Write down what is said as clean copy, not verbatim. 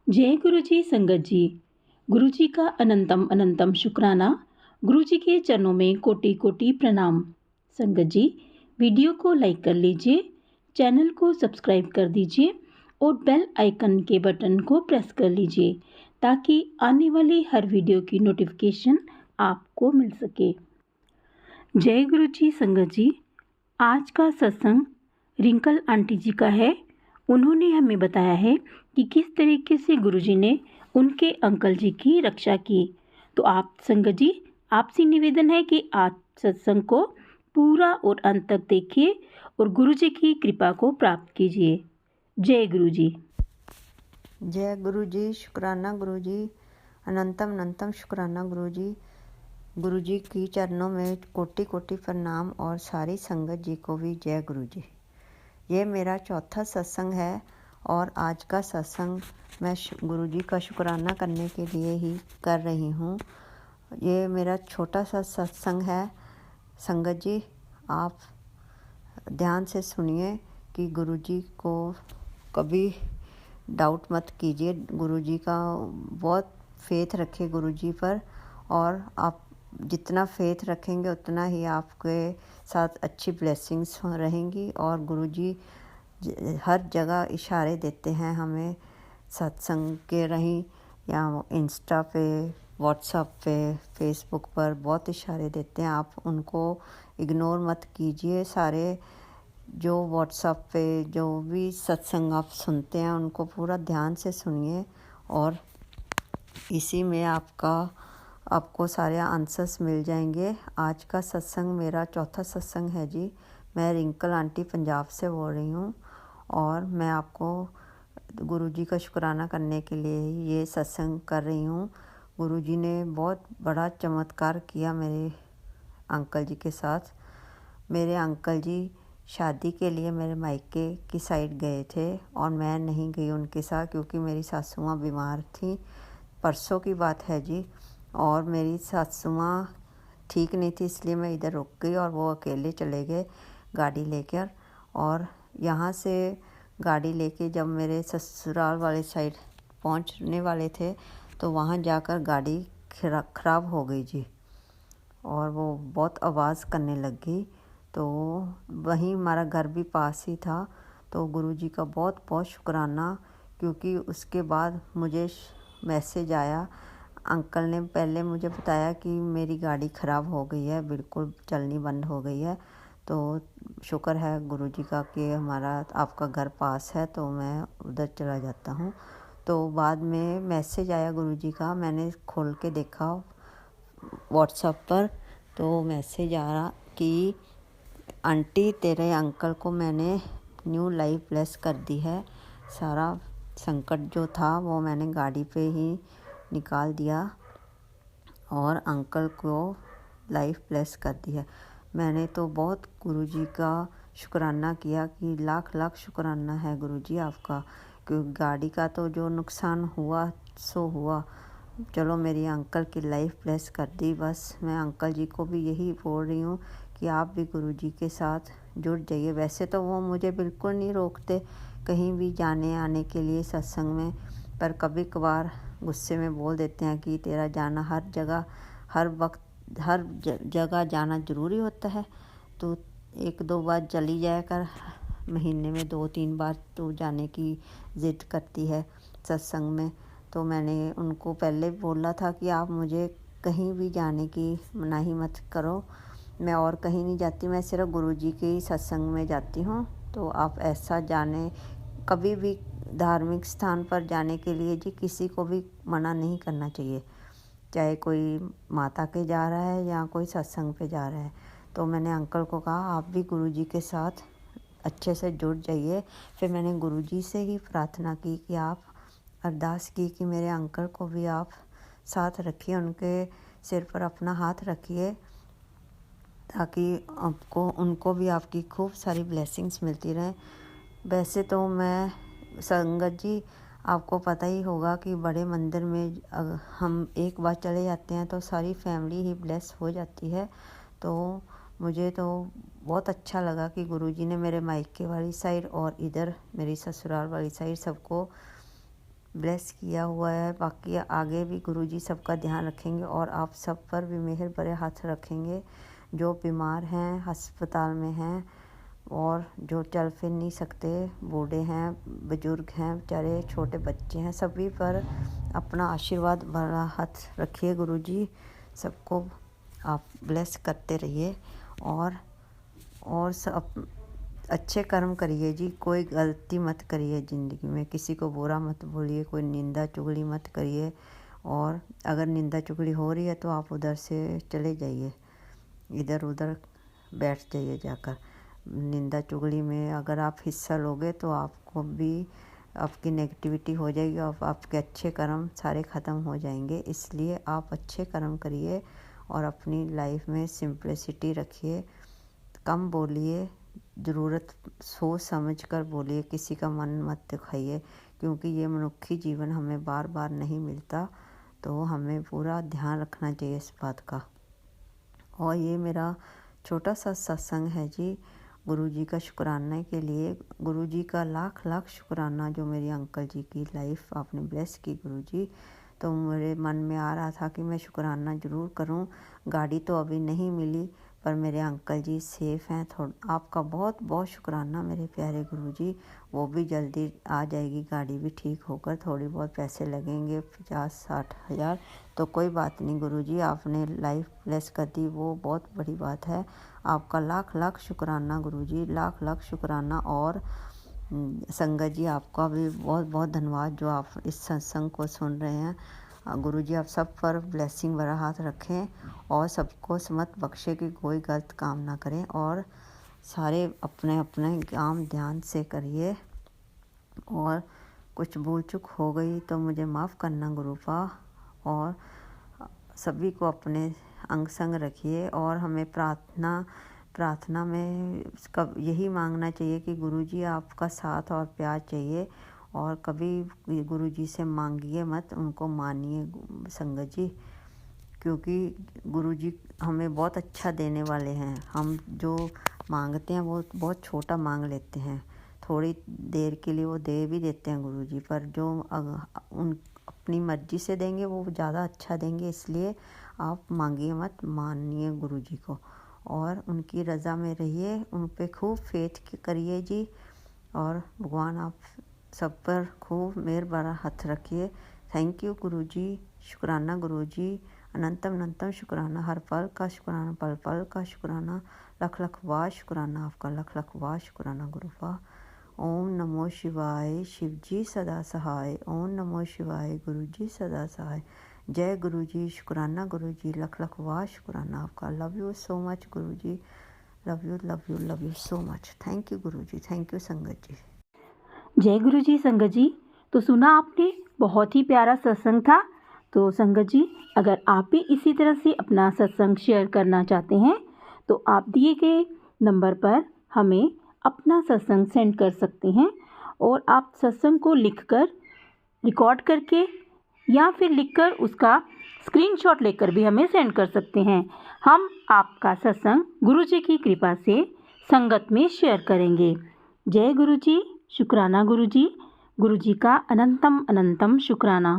जय गुरु जी संगत जी। गुरु जी का अनंतम अनंतम शुक्राना। गुरु जी के चरणों में कोटि कोटि प्रणाम। संगत जी, वीडियो को लाइक कर लीजिए, चैनल को सब्सक्राइब कर दीजिए और बेल आइकन के बटन को प्रेस कर लीजिए ताकि आने वाली हर वीडियो की नोटिफिकेशन आपको मिल सके। जय गुरु जी संगत जी। आज का सत्संग रिंकल आंटी जी का है। उन्होंने हमें बताया है कि किस तरीके से गुरुजी ने उनके अंकल जी की रक्षा की। तो आप संगत जी, आपसे निवेदन है कि आज सत्संग को पूरा और अंत तक देखिए और गुरुजी की कृपा को प्राप्त कीजिए। जय गुरु जी। जय गुरु जी। शुक्राना गुरु जी, अनंतम अनंतम शुक्राना गुरु जी। गुरु जी की चरणों में कोटि कोटि प्रणाम और सारी संगत जी को भी जय गुरु जी। ये मेरा चौथा सत्संग है और आज का सत्संग मैं गुरु जी का शुक्राना करने के लिए ही कर रही हूँ। ये मेरा छोटा सा सत्संग है। संगत जी, आप ध्यान से सुनिए कि गुरु जी को कभी डाउट मत कीजिए। गुरु जी का बहुत फेथ रखिए गुरु जी पर, और आप जितना फेथ रखेंगे उतना ही आपके साथ अच्छी ब्लेसिंग्स रहेंगी। और गुरु जी हर जगह इशारे देते हैं हमें, सत्संग के रहीं या इंस्टा पे, व्हाट्सएप पे, फेसबुक पर बहुत इशारे देते हैं। आप उनको इग्नोर मत कीजिए। सारे जो व्हाट्सएप पे जो भी सत्संग आप सुनते हैं उनको पूरा ध्यान से सुनिए और इसी में आपको सारे आंसर्स मिल जाएंगे। आज का सत्संग मेरा चौथा सत्संग है जी। मैं रिंकल आंटी पंजाब से बोल रही हूँ और मैं आपको गुरुजी का शुक्राना करने के लिए ही ये सत्संग कर रही हूँ। गुरुजी ने बहुत बड़ा चमत्कार किया मेरे अंकल जी के साथ। मेरे अंकल जी शादी के लिए मेरे मायके की साइड गए थे और मैं नहीं गई उनके साथ क्योंकि मेरी सासू माँ बीमार थी। परसों की बात है जी, और मेरी सासू माँ ठीक नहीं थी, इसलिए मैं इधर रुक गई और वो अकेले चले गए गाड़ी लेकर। और यहाँ से गाड़ी लेके जब मेरे ससुराल वाले साइड पहुँचने वाले थे तो वहाँ जाकर गाड़ी ख़राब हो गई जी, और वो बहुत आवाज़ करने लगी। तो वहीं हमारा घर भी पास ही था। तो गुरुजी का बहुत बहुत शुक्राना, क्योंकि उसके बाद मुझे मैसेज आया। अंकल ने पहले मुझे बताया कि मेरी गाड़ी ख़राब हो गई है, बिल्कुल चलनी बंद हो गई है। तो शुक्र है गुरुजी का कि हमारा आपका घर पास है, तो मैं उधर चला जाता हूँ। तो बाद में मैसेज आया गुरुजी का, मैंने खोल के देखा व्हाट्सएप पर, तो मैसेज आ रहा कि आंटी तेरे अंकल को मैंने न्यू लाइफ ब्लेस कर दी है। सारा संकट जो था वो मैंने गाड़ी पे ही निकाल दिया और अंकल को लाइफ ब्लेस कर दी है। मैंने तो बहुत गुरुजी का शुक्राना किया कि लाख लाख शुक्राना है गुरुजी आपका, क्योंकि गाड़ी का तो जो नुकसान हुआ सो हुआ, चलो मेरी अंकल की लाइफ ब्लेस कर दी। बस मैं अंकल जी को भी यही बोल रही हूँ कि आप भी गुरुजी के साथ जुड़ जाइए। वैसे तो वो मुझे बिल्कुल नहीं रोकते कहीं भी जाने आने के लिए सत्संग में, पर कभी कभार गुस्से में बोल देते हैं कि तेरा जाना हर जगह हर वक्त हर जगह जाना ज़रूरी होता है, तो एक दो बार चली जाया कर, महीने में 2-3 बार तो जाने की ज़िद करती है सत्संग में। तो मैंने उनको पहले बोला था कि आप मुझे कहीं भी जाने की मनाही मत करो, मैं और कहीं नहीं जाती, मैं सिर्फ गुरुजी के ही सत्संग में जाती हूँ। तो आप ऐसा जाने कभी भी धार्मिक स्थान पर जाने के लिए जी किसी को भी मना नहीं करना चाहिए, चाहे कोई माता के जा रहा है या कोई सत्संग पे जा रहा है। तो मैंने अंकल को कहा आप भी गुरुजी के साथ अच्छे से जुड़ जाइए। फिर मैंने गुरुजी से ही प्रार्थना की कि आप अरदास की कि मेरे अंकल को भी आप साथ रखिए, उनके सिर पर अपना हाथ रखिए, ताकि आपको उनको भी आपकी खूब सारी ब्लेसिंग्स मिलती रहें। वैसे तो मैं संगत जी, आपको पता ही होगा कि बड़े मंदिर में हम एक बार चले जाते हैं तो सारी फैमिली ही ब्लेस हो जाती है। तो मुझे तो बहुत अच्छा लगा कि गुरुजी ने मेरे मायके वाली साइड और इधर मेरी ससुराल वाली साइड सबको ब्लेस किया हुआ है। बाकी आगे भी गुरुजी सबका ध्यान रखेंगे और आप सब पर भी मेहर भरे हाथ रखेंगे। जो बीमार हैं, अस्पताल में हैं और जो चल फिर नहीं सकते, बूढ़े हैं, बुजुर्ग हैं, बेचारे छोटे बच्चे हैं, सभी पर अपना आशीर्वाद भरा हाथ रखिए। गुरुजी सबको आप ब्लेस करते रहिए और सब अच्छे कर्म करिए जी। कोई गलती मत करिए ज़िंदगी में, किसी को बुरा मत बोलिए, कोई निंदा चुगली मत करिए। और अगर निंदा चुगली हो रही है तो आप उधर से चले जाइए, इधर उधर बैठ जाइए जाकर। निंदा चुगली में अगर आप हिस्सा लोगे तो आपको भी आपकी नेगेटिविटी हो जाएगी और आपके अच्छे कर्म सारे ख़त्म हो जाएंगे। इसलिए आप अच्छे कर्म करिए और अपनी लाइफ में सिंपलिसिटी रखिए। कम बोलिए, ज़रूरत सोच समझ कर बोलिए, किसी का मन मत दुखाइए, क्योंकि ये मनुष्य जीवन हमें बार बार नहीं मिलता। तो हमें पूरा ध्यान रखना चाहिए इस बात का। और ये मेरा छोटा सा सत्संग है जी, गुरुजी का शुक्राना के लिए। गुरुजी का लाख लाख शुक्राना जो मेरी अंकल जी की लाइफ आपने ब्लेस की गुरुजी। तो मेरे मन में आ रहा था कि मैं शुक्राना ज़रूर करूं। गाड़ी तो अभी नहीं मिली पर मेरे अंकल जी सेफ़ हैं। आपका बहुत बहुत शुक्राना मेरे प्यारे गुरुजी। वो भी जल्दी आ जाएगी गाड़ी भी ठीक होकर। थोड़ी बहुत पैसे लगेंगे 50-60 हज़ार, तो कोई बात नहीं गुरुजी, आपने लाइफ ब्लेस कर दी, वो बहुत बड़ी बात है। आपका लाख लाख शुक्राना गुरुजी, लाख लाख शुक्राना। और संगत जी आपका भी बहुत बहुत धन्यवाद जो आप इस सत्संग को सुन रहे हैं। गुरुजी आप सब पर ब्लेसिंग भरा हाथ रखें और सबको समत बख्शे कि कोई गलत काम ना करें और सारे अपने अपने काम ध्यान से करिए। और कुछ भूल चूक हो गई तो मुझे माफ़ करना गुरुपा। और सभी को अपने अंग संग रखिए और हमें प्रार्थना में कब यही मांगना चाहिए कि गुरुजी आपका साथ और प्यार चाहिए। और कभी गुरुजी से मांगिए मत, उनको मानिए संगत जी, क्योंकि गुरुजी हमें बहुत अच्छा देने वाले हैं। हम जो मांगते हैं वो बहुत छोटा मांग लेते हैं, थोड़ी देर के लिए वो दे भी देते हैं गुरुजी, पर जो उन अपनी मर्जी से देंगे वो ज़्यादा अच्छा देंगे। इसलिए आप मांगिए मत, मानिए गुरुजी को और उनकी रज़ा में रहिए, उन पे खूब फेथ करिए जी। और भगवान आप सब पर खूब मेहर भरा हाथ रखिए। थैंक यू गुरुजी, शुक्राना गुरुजी, अनंतम अनंतम शुक्राना, हर पल का शुक्राना, पल पल का शुक्राना, लख लख वाह शुक्राना, आपका लख लख वाह शुक्राना गुरुपा। ओम नमो शिवाय, शिव जी सदा सहाय। ओम नमो शिवाय, गुरु जी सदा सहाय। जय गुरु जी, शुक्राना गुरु जी, लख लख वाह शुक्राना आपका। Love you so much Guru ji, love you love you love you so much. Thank you Guru ji, thank you संगत जी। जय गुरु जी। संगत जी, तो सुना आपने, बहुत ही प्यारा सत्संग था। तो संगत जी, अगर आप भी इसी तरह से अपना सत्संग शेयर करना चाहते हैं तो आप दिए गए नंबर पर हमें अपना सत्संग सेंड कर सकते हैं। और आप सत्संग को लिखकर रिकॉर्ड करके या फिर लिखकर उसका स्क्रीनशॉट लेकर भी हमें सेंड कर सकते हैं। हम आपका सत्संग गुरु जी की कृपा से संगत में शेयर करेंगे। जय गुरु जी, शुक्राना गुरु जी, गुरु जी का अनंतम अनंतम शुक्राना।